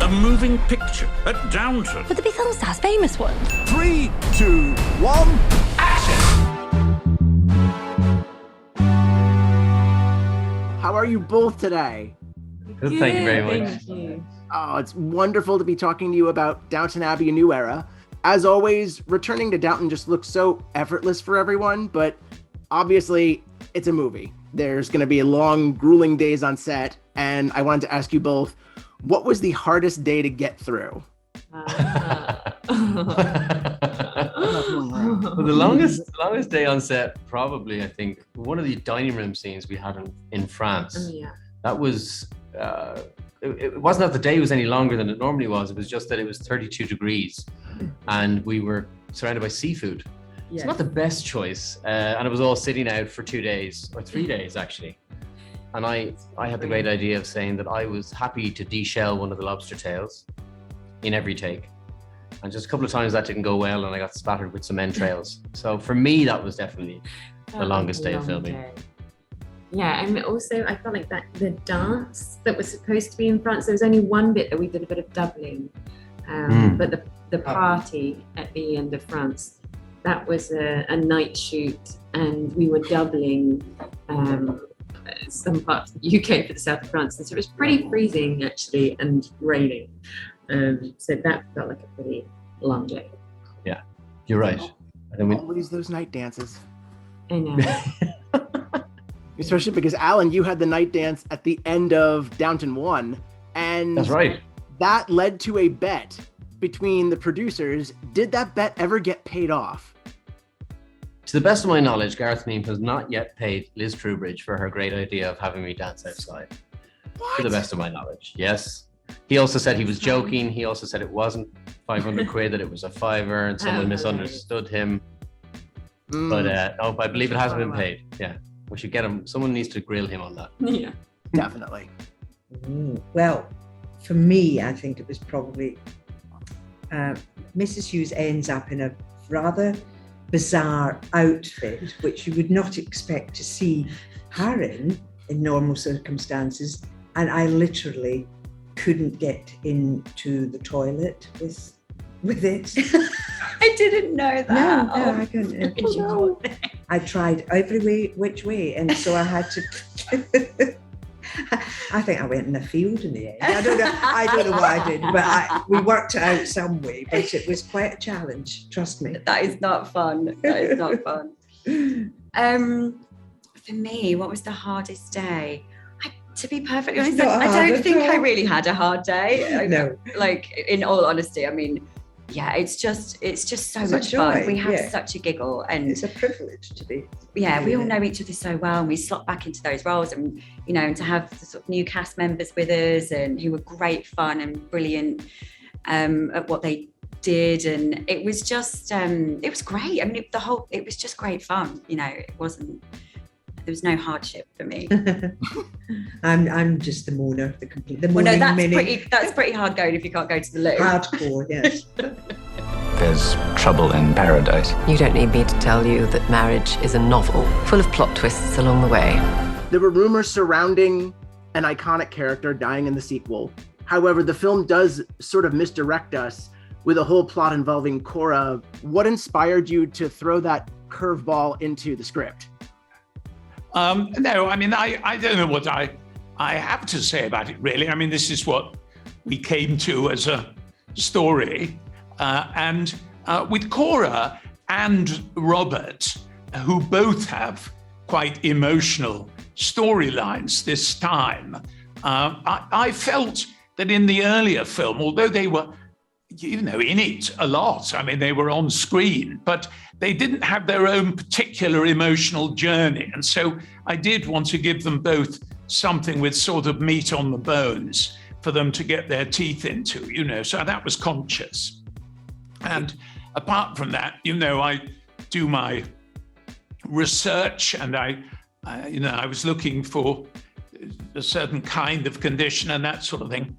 A moving picture at Downton. Would there be film stars, famous ones? 3, 2, 1, action! How are you both today? Good, thank you very much. Thank you. Oh, it's wonderful to be talking to you about Downton Abbey, A New Era. As always, returning to Downton just looks so effortless for everyone, but obviously it's a movie. There's going to be long, grueling days on set, and I wanted to ask you both, what was the hardest day to get through? Well, the longest day on set, probably, I think, one of the dining room scenes we had in France. Yeah. That was, it wasn't that the day was any longer than it normally was. It was just that it was 32 degrees and we were surrounded by seafood. Yeah. It's not the best choice. And it was all sitting out for 2 days, or 3 days actually. And I had the great idea of saying that I was happy to deshell one of the lobster tails in every take. And just a couple of times that didn't go well and I got splattered with some entrails. So for me, that was definitely the longest day of filming. Yeah, and also I felt like that the dance that was supposed to be in France, there was only one bit that we did a bit of doubling. But the party at the end of France, that was a night shoot and we were doubling some parts of the UK for the south of France. And so it was pretty freezing actually and raining. So that felt like a pretty long day. Yeah, you're right. Always those night dances. I know. Especially because, Alan, you had the night dance at the end of Downton 1. And that's right. That led to a bet between the producers. Did that bet ever get paid off? To the best of my knowledge, Gareth Meem has not yet paid Liz Trubridge for her great idea of having me dance outside. What? To the best of my knowledge, yes. He also said he was joking. He also said it wasn't 500 quid, that it was a fiver, and someone misunderstood him. But no, I believe it hasn't been paid. Yeah, we should get him. Someone needs to grill him on that. Yeah, definitely. Well, for me, I think it was probably Mrs. Hughes ends up in a rather bizarre outfit, which you would not expect to see her in normal circumstances. And I literally couldn't get into the toilet with it. I didn't know that. No, I couldn't. No. I tried every which way, and so I had to. I think I went in the field in the end. I don't know what I did, but we worked it out some way. But it was quite a challenge. Trust me. That is not fun. That is not fun. For me, what was the hardest day? To be perfectly honest, I don't think I really had a hard day. No. Like, in all honesty, I mean, yeah, it's just so much fun. We have such a giggle, and it's a privilege to be. Yeah, we all know each other so well, and we slot back into those roles, and and to have the sort of new cast members with us, and who were great fun and brilliant at what they did, and it was just it was great. I mean, it was just great fun. It wasn't. There was no hardship for me. I'm just the mourner, the morning well, no, minute. That's pretty hard going if you can't go to the loo. Hardcore, yes. There's trouble in paradise. You don't need me to tell you that marriage is a novel full of plot twists along the way. There were rumors surrounding an iconic character dying in the sequel. However, the film does sort of misdirect us with a whole plot involving Cora. What inspired you to throw that curveball into the script? No, I mean, I don't know what I have to say about it, really. I mean, this is what we came to as a story. And with Cora and Robert, who both have quite emotional storylines this time, I felt that in the earlier film, although they were, in it a lot, I mean, they were on screen, but they didn't have their own particular emotional journey. And so I did want to give them both something with sort of meat on the bones for them to get their teeth into, so that was conscious. And apart from that, I do my research, and I was looking for a certain kind of condition and that sort of thing.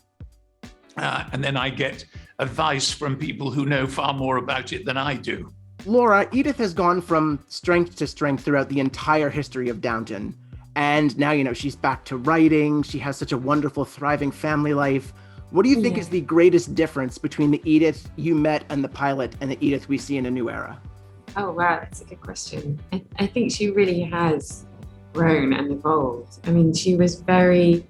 And then I get advice from people who know far more about it than I do. Laura, Edith has gone from strength to strength throughout the entire history of Downton. And now, she's back to writing. She has such a wonderful, thriving family life. What do you think Yeah. is the greatest difference between the Edith you met and the pilot and the Edith we see in A New Era? Oh wow, that's a good question. I think she really has grown and evolved. I mean, she was very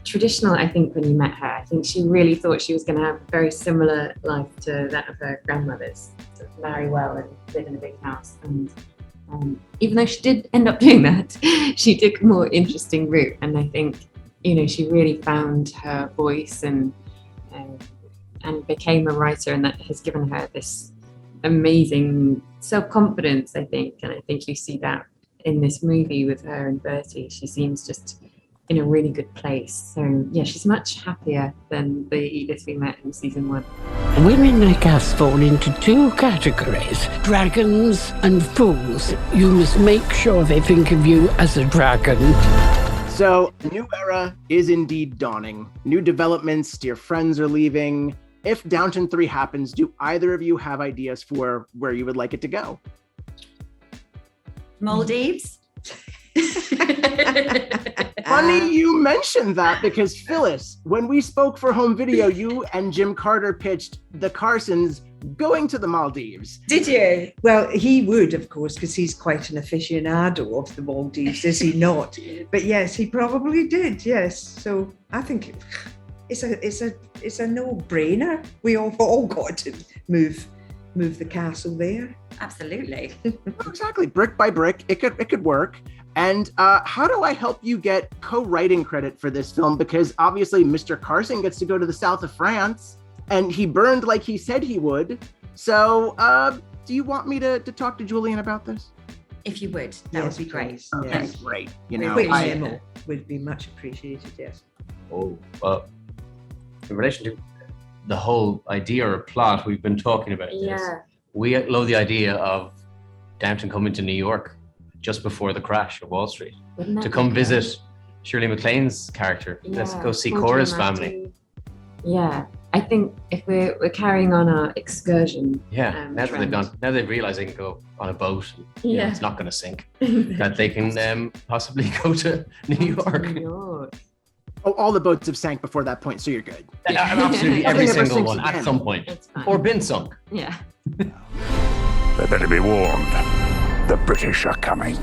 traditional, I think, when you met her. I think she really thought she was going to have a very similar life to that of her grandmother's, sort of marry well and live in a big house. And even though she did end up doing that, she took a more interesting route. And I think, you know, she really found her voice and became a writer, and that has given her this amazing self-confidence, I think. And I think you see that in this movie with her and Bertie. She seems just in a really good place. So yeah, she's much happier than the Edith we met in season 1. Women like us fall into 2 categories, dragons and fools. You must make sure they think of you as a dragon. So, A New Era is indeed dawning. New developments, dear friends are leaving. If Downton 3 happens, do either of you have ideas for where you would like it to go? Maldives. Funny you mentioned that, because Phyllis, when we spoke for home video, you and Jim Carter pitched the Carsons going to the Maldives. Did you? Well, he would, of course, because he's quite an aficionado of the Maldives, is he not? But yes, he probably did. Yes. So I think it's a no-brainer. We all got to move the castle there. Absolutely. Exactly, brick by brick, it could work. And how do I help you get co-writing credit for this film? Because obviously Mr. Carson gets to go to the south of France, and he burned like he said he would. So do you want me to talk to Julian about this? If you would, that would be great. Please. Okay, Yes. great. You know, Quick I- memo would be much appreciated, yes. Oh, well, in relation to the whole idea or plot we've been talking about this, Yeah. we love the idea of Downton coming to New York just before the crash of Wall Street Wouldn't that to be come great? visit Shirley MacLaine's character. Let's Yeah, go see full Cora's dramatic. family. Yeah, I think if we're carrying on our excursion, Yeah, now that trend. now they've realized they can go on a boat. And, you know, Yeah. it's not going to sink. That they can possibly go to New York. New York. Oh, all the boats have sank before that point, so you're good. Absolutely, every Nothing ever single sinks one again. at some point, It's fine. or been sunk. Yeah. They better be warned. The British are coming.